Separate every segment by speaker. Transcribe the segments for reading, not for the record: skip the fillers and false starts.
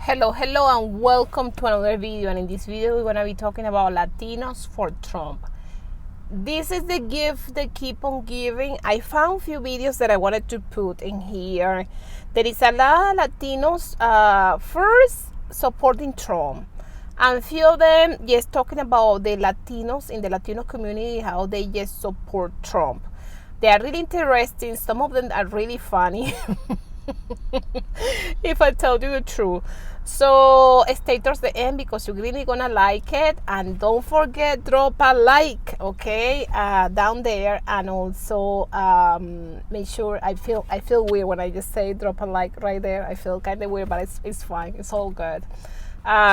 Speaker 1: Hello and welcome to another video, and in this video we're going to be talking about Latinos for Trump. This is the gift they keep on giving. I found a few videos that I wanted to put in here. There is a lot of Latinos first supporting Trump, and few of them just talking about the Latinos in the Latino community, how they just support Trump. They are really interesting. Some of them are really funny. If I tell you the truth. So stay towards the end because you're really gonna like it, and don't forget drop a like, okay, down there, and also make sure. I feel weird when I just say drop a like right there. I feel kind of weird, but it's fine. It's all good. Drop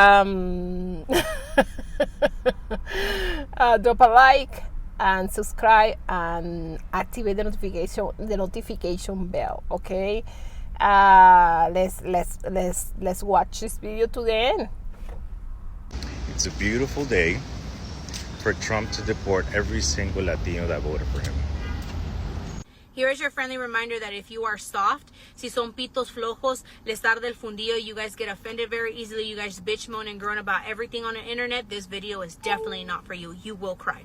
Speaker 1: a like and subscribe and activate the notification bell, okay. Let's watch this video to the end.
Speaker 2: It's a beautiful day for Trump to deport every single Latino that voted for him.
Speaker 3: Here is your friendly reminder that if you are soft, si son pitos flojos, les tarda el fundillo, you guys get offended very easily, you guys bitch, moan, and groan about everything on the internet, this video is definitely not for you. You will cry.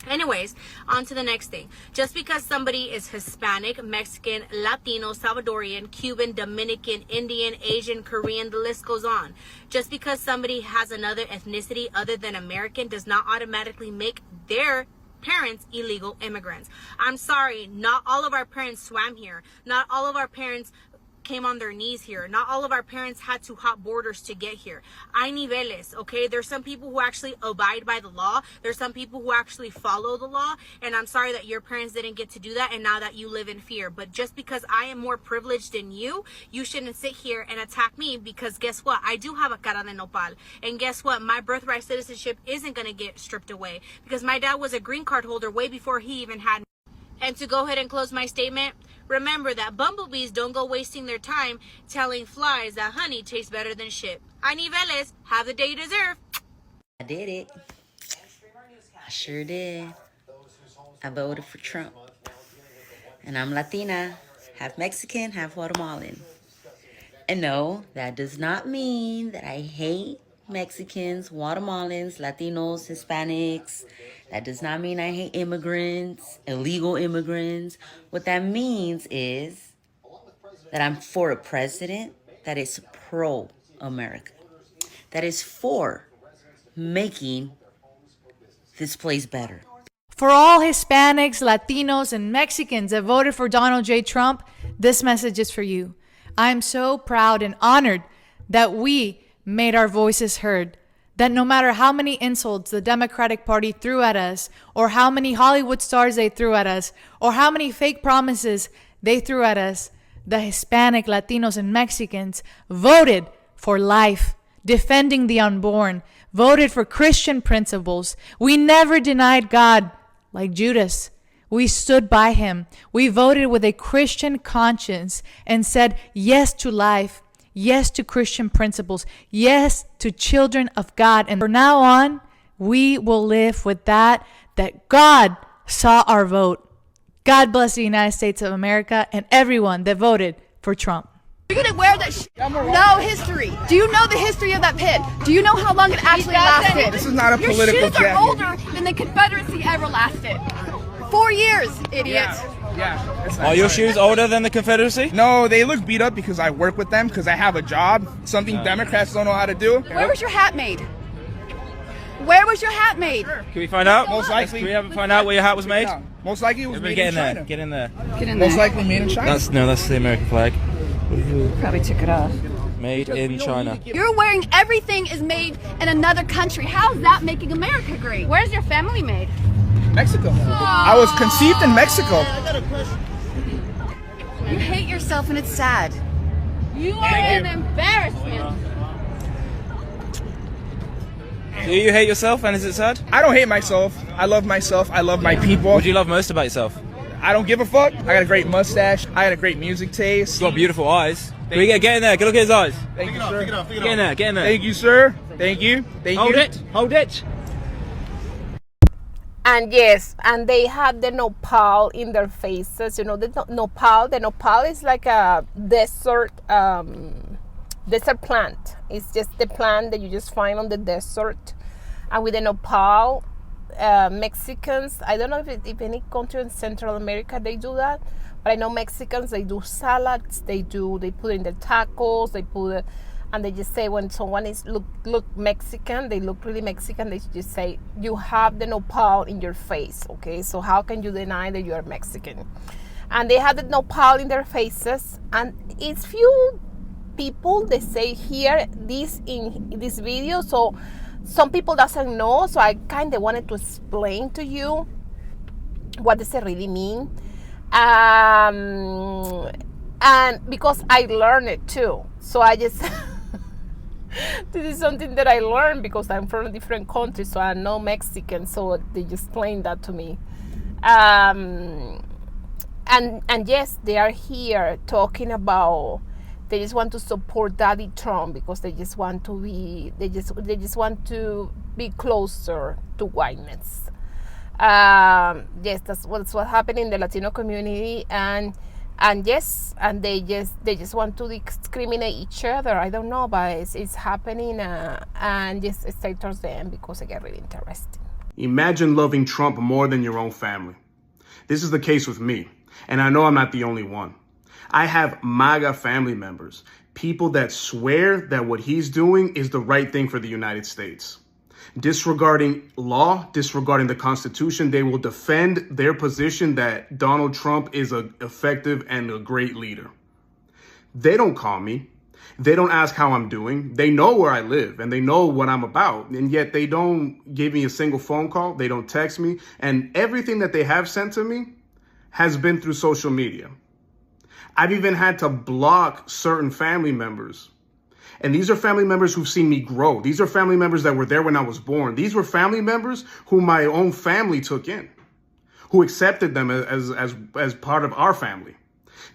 Speaker 3: Anyways, on to the next thing. Just because somebody is Hispanic, Mexican, Latino, Salvadorian, Cuban, Dominican, Indian, Asian, Korean, the list goes on. Just because somebody has another ethnicity other than American does not automatically make their parents illegal immigrants. I'm sorry, not all of our parents swam here. Not all of our parents came on their knees here. Not all of our parents had to hop borders to get here. Hay niveles, okay? There's some people who actually abide by the law. There's some people who actually follow the law. And I'm sorry that your parents didn't get to do that, and now that you live in fear. But just because I am more privileged than you shouldn't sit here and attack me, because guess what? I do have a cara de nopal. And guess what? My birthright citizenship isn't going to get stripped away, because my dad was a green card holder way before he even had me. And to go ahead and close my statement, remember that bumblebees don't go wasting their time telling flies that honey tastes better than shit. Hay niveles, have the day you deserve.
Speaker 4: I did it. I sure did. I voted for Trump. And I'm Latina, half Mexican, half Guatemalan. And no, that does not mean that I hate Mexicans, Guatemalans, Latinos, Hispanics. That does not mean I hate immigrants, illegal immigrants. What that means is that I'm for a president that is pro-America, that is for making this place better.
Speaker 5: For all Hispanics, Latinos, and Mexicans that voted for Donald J. Trump, this message is for you. I'm so proud and honored that we made our voices heard, that no matter how many insults the Democratic Party threw at us, or how many Hollywood stars they threw at us, or how many fake promises they threw at us, the Hispanic, Latinos, and Mexicans voted for life, defending the unborn, voted for Christian principles. We never denied God like Judas. We stood by him. We voted with a Christian conscience and said yes to life, yes to Christian principles, yes to children of God. And from now on, we will live with that God saw our vote. God bless the United States of America and everyone that voted for Trump.
Speaker 6: You're gonna wear that No history. Do you know the history of that pit? Do you know how long it actually lasted?
Speaker 7: This is not a
Speaker 6: Your
Speaker 7: political
Speaker 6: shoes are
Speaker 7: jacket.
Speaker 6: older than the Confederacy ever lasted. 4 years, idiot.
Speaker 7: Yeah. It's not
Speaker 8: Are your
Speaker 7: right.
Speaker 8: shoes older than the Confederacy?
Speaker 7: No, they look beat up because I work with them, because I have a job, something Democrats don't know how to do.
Speaker 6: Where was your hat made? Where was your hat made?
Speaker 8: Can we find out?
Speaker 7: Most likely.
Speaker 8: Can we find out where your hat was made?
Speaker 7: No, most likely it was
Speaker 8: Everybody
Speaker 7: made
Speaker 8: get
Speaker 7: in
Speaker 8: in there.
Speaker 7: China.
Speaker 8: Get in there.
Speaker 6: Get in
Speaker 7: Most likely made in China.
Speaker 8: That's the American flag.
Speaker 6: Probably took it off.
Speaker 8: Made in China.
Speaker 6: You're wearing everything is made in another country. How is that making America great? Where's your family made?
Speaker 7: Mexico. I was conceived in Mexico.
Speaker 6: You hate yourself and it's sad. You are
Speaker 7: Thank
Speaker 6: an
Speaker 7: you.
Speaker 6: embarrassment.
Speaker 8: Do you hate yourself, and is it sad?
Speaker 7: I don't hate myself. I love myself. I love my people.
Speaker 8: What do you love most about yourself?
Speaker 7: I don't give a fuck. I got a great mustache. I got a great music taste.
Speaker 8: You've got beautiful eyes. Can we get in there? Get a look at his eyes.
Speaker 7: Thank you, sir.
Speaker 8: Get in there. Get in there.
Speaker 7: Thank you, sir. Thank you. Thank
Speaker 8: Hold
Speaker 7: you.
Speaker 8: it. Hold it.
Speaker 1: And yes, and they had the nopal in their faces. You know, the nopal is like a desert desert plant. It's just the plant that you just find on the desert. And with the nopal, Mexicans, I don't know if any country in Central America they do that, but I know Mexicans, they do salads, they put it in their tacos, and they just say when someone is look Mexican, they look really Mexican, they just say, you have the nopal in your face, okay? So how can you deny that you are Mexican? And they have the nopal in their faces, and it's few people they say here this in this video, so some people doesn't know, so I kind of wanted to explain to you what does it really mean, and because I learned it too, so I just this is something that I learned because I'm from a different country, so I know Mexican, so they just explained that to me. And yes, they are here talking about they just want to support Daddy Trump because they just want to be closer to whiteness. Yes, that's what's happening in the Latino community, and yes, and they just want to discriminate each other. I don't know, but it's happening, and just stay towards the end because it get really interesting.
Speaker 7: Imagine loving Trump more than your own family. This is the case with me, and I know I'm not the only one. I have MAGA family members, people that swear that what he's doing is the right thing for the United States. Disregarding law, disregarding the Constitution, they will defend their position that Donald Trump is an effective and a great leader. They don't call me. They don't ask how I'm doing. They know where I live and they know what I'm about. And yet they don't give me a single phone call. They don't text me. And everything that they have sent to me has been through social media. I've even had to block certain family members. And these are family members who've seen me grow. These are family members that were there when I was born. These were family members who my own family took in, who accepted them as part of our family.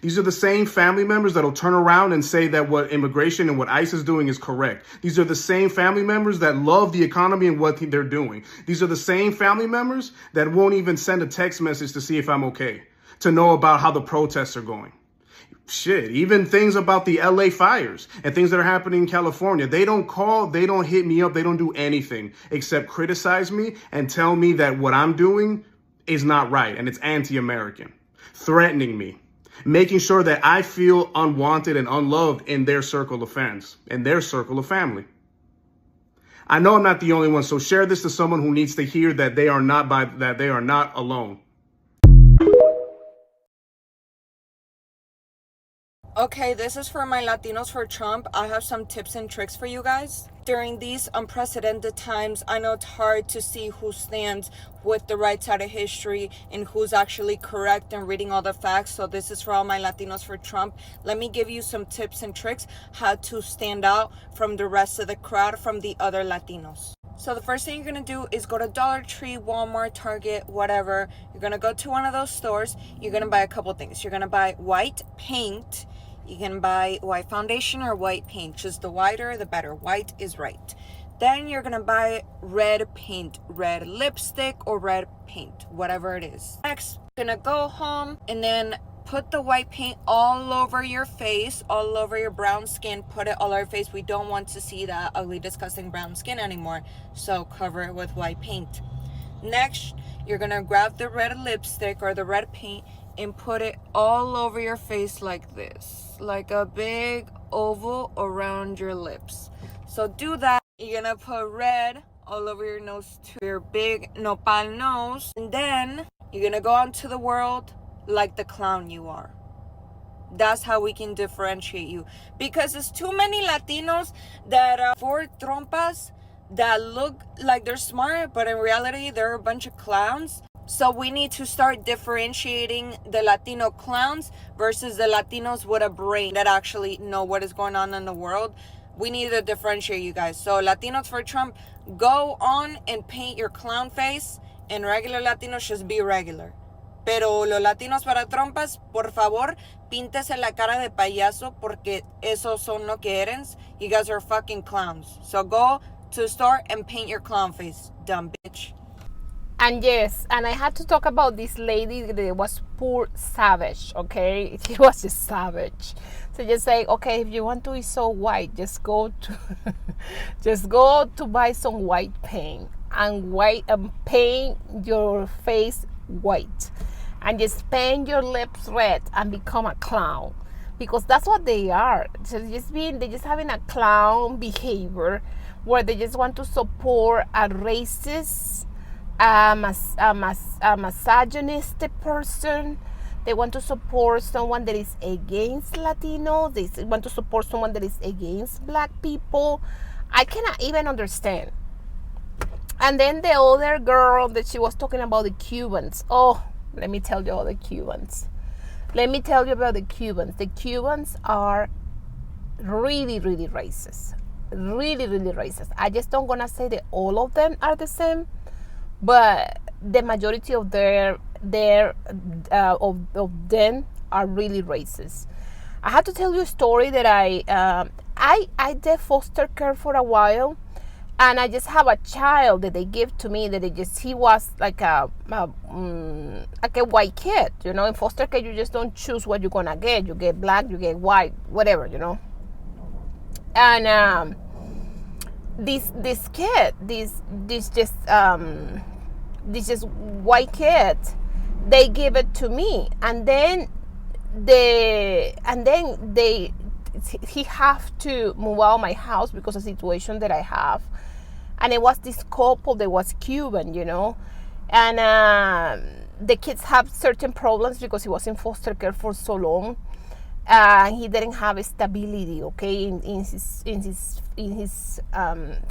Speaker 7: These are the same family members that'll turn around and say that what immigration and what ICE is doing is correct. These are the same family members that love the economy and what they're doing. These are the same family members that won't even send a text message to see if I'm okay, to know about how the protests are going. Shit, even things about the LA fires and things that are happening in California. They don't call, they don't hit me up, they don't do anything except criticize me and tell me that what I'm doing is not right and it's anti-American, threatening me, making sure that I feel unwanted and unloved in their circle of friends, in their circle of family. I know I'm not the only one, so share this to someone who needs to hear that they are not alone.
Speaker 9: Okay, this is for my Latinos for Trump. I have some tips and tricks for you guys. During these unprecedented times, I know it's hard to see who stands with the right side of history and who's actually correct and reading all the facts. So this is for all my Latinos for Trump. Let me give you some tips and tricks how to stand out from the rest of the crowd, from the other Latinos. So the first thing you're going to do is go to Dollar Tree, Walmart, Target, whatever. You're going to go to one of those stores. You're going to buy a couple things. You're going to buy white paint. You can buy white foundation or white paint. Just the whiter, the better. White is right. Then you're going to buy red paint, red lipstick or red paint, whatever it is. Next, you're going to go home and then put the white paint all over your face, all over your brown skin. Put it all over your face. We don't want to see that ugly, disgusting brown skin anymore. So cover it with white paint. Next, you're going to grab the red lipstick or the red paint and put it all over your face like this, like a big oval around your lips. So do that. You're gonna put red all over your nose too, your big nopal nose, and then you're gonna go out to the world like the clown you are. That's how we can differentiate you, because there's too many Latinos that are for trompas that look like they're smart, but in reality they're a bunch of clowns. So we need to start differentiating the Latino clowns versus the Latinos with a brain that actually know what is going on in the world. We need to differentiate, you guys. So Latinos for Trump, go on and paint your clown face, and regular Latinos just be regular. Pero los Latinos para trompas, por favor, píntese la cara de payaso, porque esos son lo que eres. You guys are fucking clowns. So go to the store and paint your clown face, dumb bitch.
Speaker 1: And yes, and I had to talk about this lady that was poor savage, okay? She was just savage. So just say, okay, if you want to be so white, just go to just go to buy some white paint and paint your face white and just paint your lips red and become a clown, because that's what they are. So they're just having a clown behavior where they just want to support a racist, a misogynistic person. They want to support someone that is against Latinos. They want to support someone that is against black people. I cannot even understand. And then the other girl that she was talking about, the Cubans. Oh, let me tell you all the Cubans. Let me tell you about the Cubans. The Cubans are really, really racist. Really, really racist. I just don't gonna say that all of them are the same, but the majority of of them are really racist. I have to tell you a story that I did foster care for a while, and I just have a child that they give to me that he was like a white kid. You know, in foster care you just don't choose what you're gonna get. You get black, you get white, whatever, you know. And this kid, this just white kid, they give it to me, and then he have to move out of my house because of the situation that I have. And it was this couple that was Cuban, you know, and the kids have certain problems because he was in foster care for so long. He didn't have a stability, okay, in his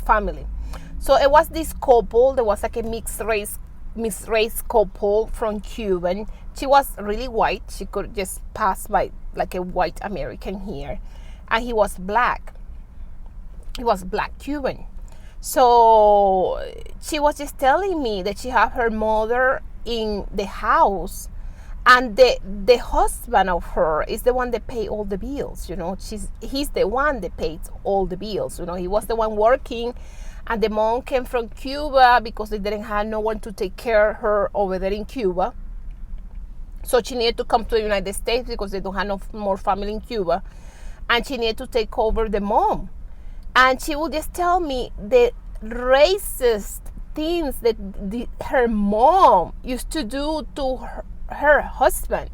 Speaker 1: family. So it was this couple. There was like a mixed race couple from Cuban. She was really white. She could just pass by like a white American here, and he was black. He was black Cuban. So she was just telling me that she had her mother in the house, and the husband of her is the one that pay all the bills. You know, he's the one that pays all the bills. You know, he was the one working, and the mom came from Cuba because they didn't have no one to take care of her over there in Cuba. So she needed to come to the United States because they don't have no more family in Cuba, and she needed to take over the mom. And she would just tell me the racist things that her mom used to do to her husband,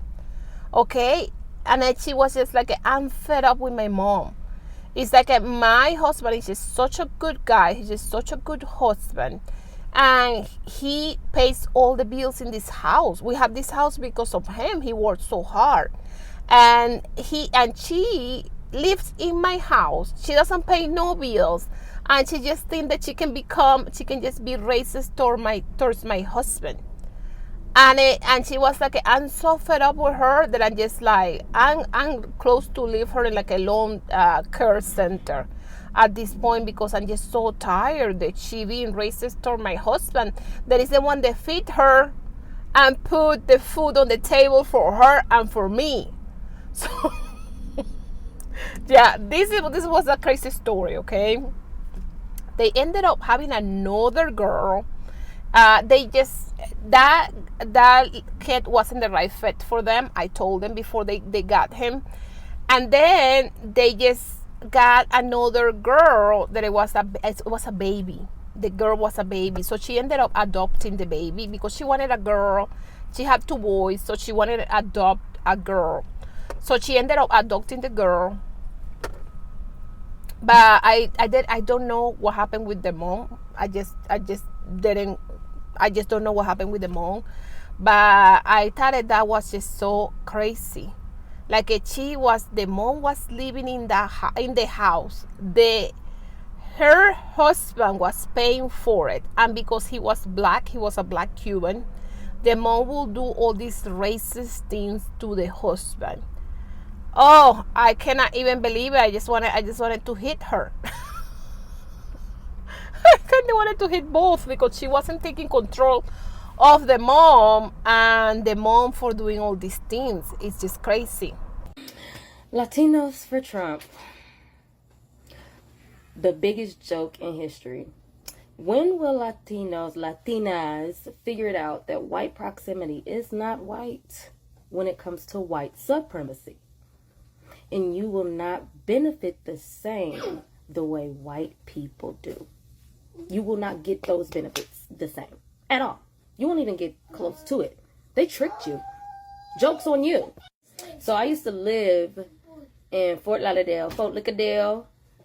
Speaker 1: okay? And then she was just like, I'm fed up with my mom. It's like my husband is just such a good guy. He's just such a good husband. And he pays all the bills in this house. We have this house because of him. He worked so hard. And she lives in my house. She doesn't pay no bills. And she just thinks that she can just be racist towards my husband. And she was like, I'm so fed up with her that I'm just like, I'm close to leave her in like a long care center at this point, because I'm just so tired that she being racist toward my husband, that is the one that feed her and put the food on the table for her and for me. So yeah, this was a crazy story, okay? They ended up having another girl. That kid wasn't the right fit for them. I told them before they got him. And then they just got another girl that it was a baby. The girl was a baby. So she ended up adopting the baby because she wanted a girl. She had 2 boys, so she wanted to adopt a girl. So she ended up adopting the girl. But I don't know what happened with the mom. I just don't know what happened with the mom. But I thought that was just so crazy. Like the mom was living in the house. Her husband was paying for it, and because he was black, he was a black Cuban, the mom will do all these racist things to the husband. Oh, I cannot even believe it. I just wanted to hit her. I kind of wanted to hit both because she wasn't taking control of the mom, and the mom for doing all these things. It's just crazy.
Speaker 4: Latinos for Trump. The biggest joke in history.
Speaker 10: When will Latinas figure it out that white proximity is not white when it comes to white supremacy? And you will not benefit the same the way white people do. You will not get those benefits the same at all. You won't even get close to it. They tricked you. Joke's on you. So I used to live in Fort Lauderdale,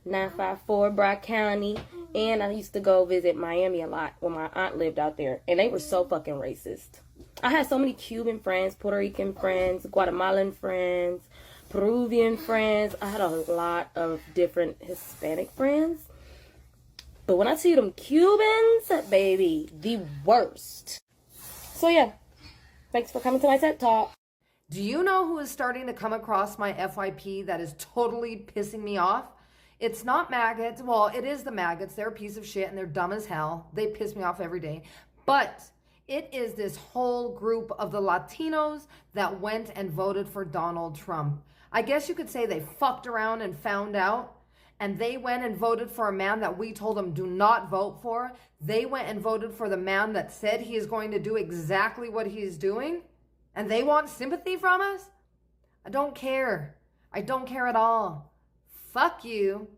Speaker 10: 954, Broward County, and I used to go visit Miami a lot when my aunt lived out there, and they were so fucking racist. I had so many Cuban friends, Puerto Rican friends, Guatemalan friends, Peruvian friends. I had a lot of different Hispanic friends. But when I see them Cubans, baby, the worst. So yeah, thanks for coming to my TED Talk.
Speaker 11: Do you know who is starting to come across my FYP that is totally pissing me off? It's not maggots. Well, it is the maggots. They're a piece of shit and they're dumb as hell. They piss me off every day. But it is this whole group of the Latinos that went and voted for Donald Trump. I guess you could say they fucked around and found out. And they went and voted for a man that we told them do not vote for. They went and voted for the man that said he is going to do exactly what he is doing. And they want sympathy from us? I don't care. I don't care at all. Fuck you.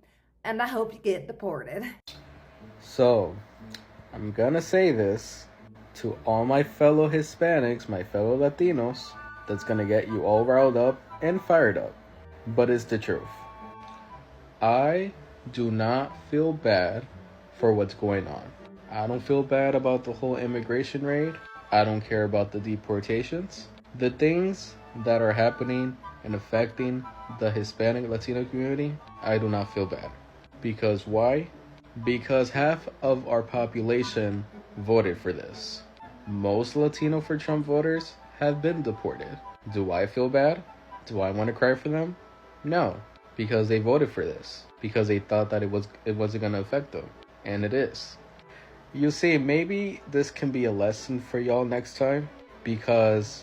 Speaker 11: And I hope you get deported.
Speaker 12: So, I'm gonna say this to all my fellow Hispanics, my fellow Latinos, that's gonna get you all riled up and fired up. But it's the truth. I do not feel bad for what's going on. I don't feel bad about the whole immigration raid. I don't care about the deportations. The things that are happening and affecting the Hispanic Latino community, I do not feel bad. Because why? Because half of our population voted for this. Most Latino for Trump voters have been deported. Do I feel bad? Do I want to cry for them? No, because they voted for this. Because they thought that it wasn't going to affect them. And it is. You see, maybe this can be a lesson for y'all next time, because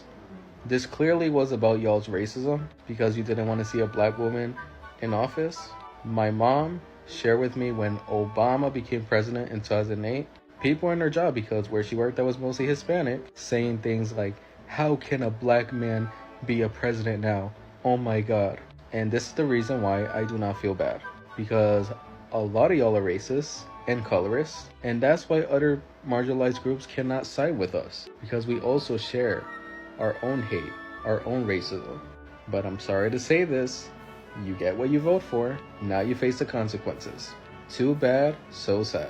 Speaker 12: this clearly was about y'all's racism, because you didn't want to see a black woman in office. My mom shared with me when Obama became president in 2008, people in their job, because where she worked that was mostly Hispanic, saying things like, how can a black man be a president now? Oh my God. And this is the reason why I do not feel bad, because a lot of y'all are racist and colorist, and that's why other marginalized groups cannot side with us, because we also share our own hate, our own racism. But I'm sorry to say this, you get what you vote for, now you face the consequences. Too bad, so sad.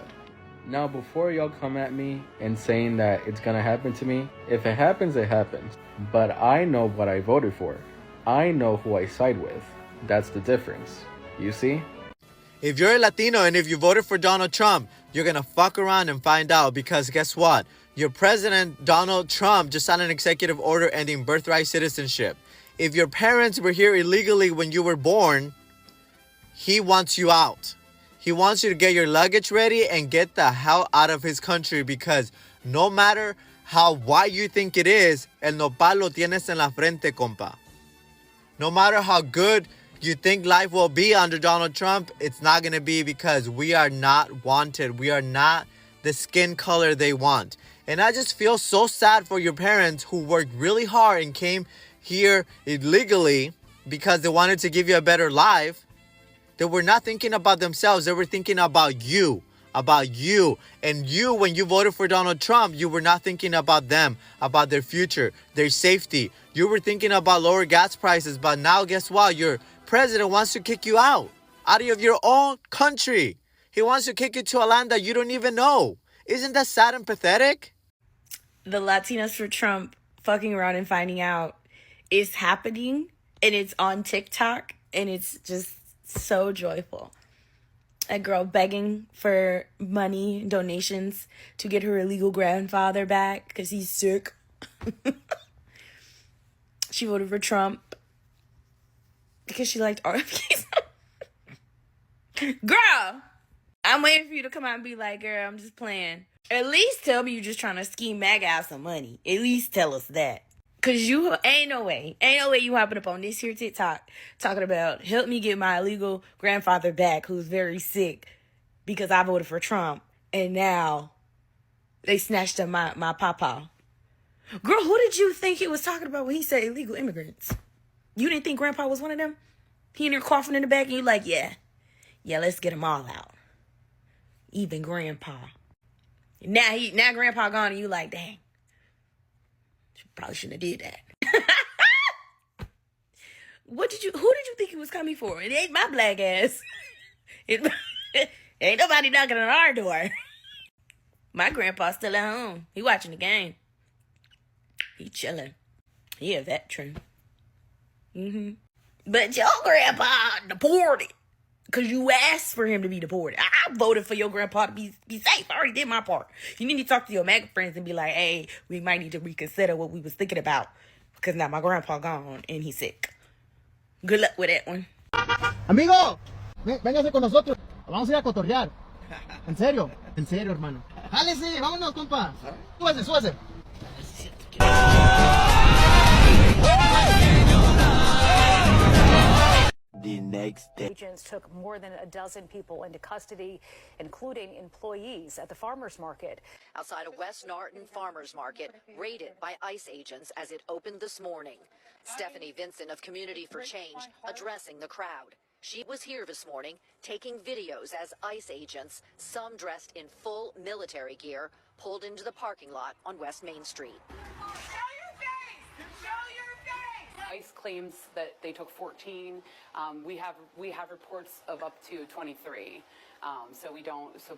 Speaker 12: Now before y'all come at me and saying that it's gonna happen to me, if it happens, it happens. But I know what I voted for. I know who I side with. That's the difference. You see?
Speaker 13: If you're a Latino and if you voted for Donald Trump, you're going to fuck around and find out, because guess what? Your president, Donald Trump, just signed an executive order ending birthright citizenship. If your parents were here illegally when you were born, he wants you out. He wants you to get your luggage ready and get the hell out of his country, because no matter how white you think it is, el nopal lo tienes en la frente, compa. No matter how good you think life will be under Donald Trump, it's not going to be, because we are not wanted. We are not the skin color they want. And I just feel so sad for your parents who worked really hard and came here illegally because they wanted to give you a better life. They were not thinking about themselves. They were thinking about you. And you, when you voted for Donald Trump, you were not thinking about them, about their future, their safety. You were thinking about lower gas prices. But now, guess what? Your president wants to kick you out of your own country. He wants to kick you to a land that you don't even know. Isn't that sad and pathetic?
Speaker 3: The Latinos for Trump fucking around and finding out is happening, and it's on TikTok, and it's just so joyful. A girl begging for money, donations to get her illegal grandfather back because he's sick. She voted for Trump because she liked RFK's. Girl, I'm waiting for you to come out and be like, girl, I'm just playing. At least tell me you're just trying to scheme MAGA out some money. At least tell us that. Because you ain't no way you hopping up on this here TikTok talking about help me get my illegal grandfather back who's very sick because I voted for Trump.
Speaker 4: And now they snatched up my papa. Girl, who did you think he was talking about when he said illegal immigrants? You didn't think Grandpa was one of them? He in there coughing in the back and you like, yeah, let's get them all out. Even Grandpa. Now Grandpa gone and you like, dang. Probably shouldn't have did that. Who did you think he was coming for? It ain't my black ass. Ain't nobody knocking on our door. My grandpa's still at home. He watching the game. He chilling. He a veteran. But your grandpa deported. Because you asked for him to be deported. I voted for your grandpa to be safe. I already did my part. You need to talk to your MAGA friends and be like, hey, we might need to reconsider what we was thinking about. Because now my grandpa gone and he's sick. Good luck with that one.
Speaker 14: Amigo, véngase con nosotros. Vamos a ir a cotorrear. En serio, hermano. Jálese, vámonos, compa. Súbase.
Speaker 15: The next day.
Speaker 16: Agents took more than a dozen people into custody, including employees at the farmers market.
Speaker 17: Outside of West Norton Farmers Market, raided by ICE agents as it opened this morning. Stephanie Vincent of Community for Change addressing the crowd. She was here this morning taking videos as ICE agents, some dressed in full military gear, pulled into the parking lot on West Main Street.
Speaker 18: ICE claims that they took 14. We have reports of up to 23.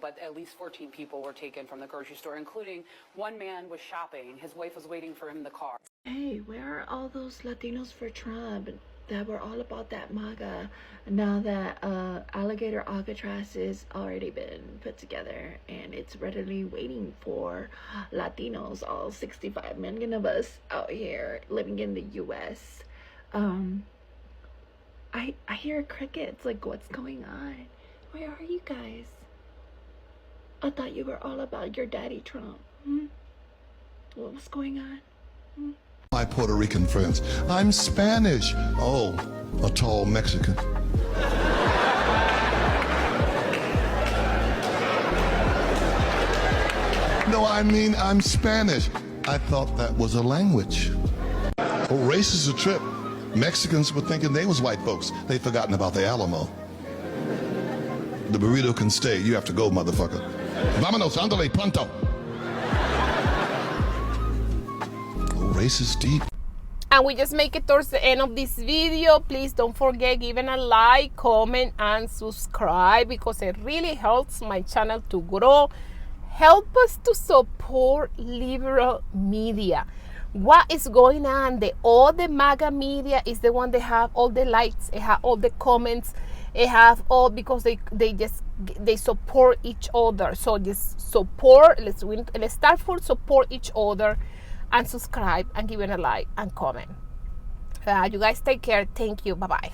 Speaker 18: But at least 14 people were taken from the grocery store, including one man was shopping. His wife was waiting for him in the car.
Speaker 19: Hey, where are all those Latinos for Trump that were all about that MAGA now that Alligator Alcatraz has already been put together and it's readily waiting for Latinos, all 65 million of us out here living in the U.S. I hear crickets. Like, what's going on? Where are you guys? I thought you were all about your daddy Trump. What's going on?
Speaker 20: My Puerto Rican friends, I'm Spanish. Oh, a tall Mexican. No, I mean, I'm Spanish. I thought that was a language. Oh, race is a trip. Mexicans were thinking they was white folks. They'd forgotten about the Alamo. The burrito can stay. You have to go, motherfucker. Vámonos, ándale, pronto. Oh, race is deep.
Speaker 1: And we just make it towards the end of this video. Please don't forget giving a like, comment, and subscribe because it really helps my channel to grow. Help us to support liberal media. What is going on? All the MAGA media is the one that have all the likes, it have all the comments, it have all because they support each other. So just support. Let's start for support each other and subscribe and give it a like and comment. You guys take care. Thank you. Bye bye.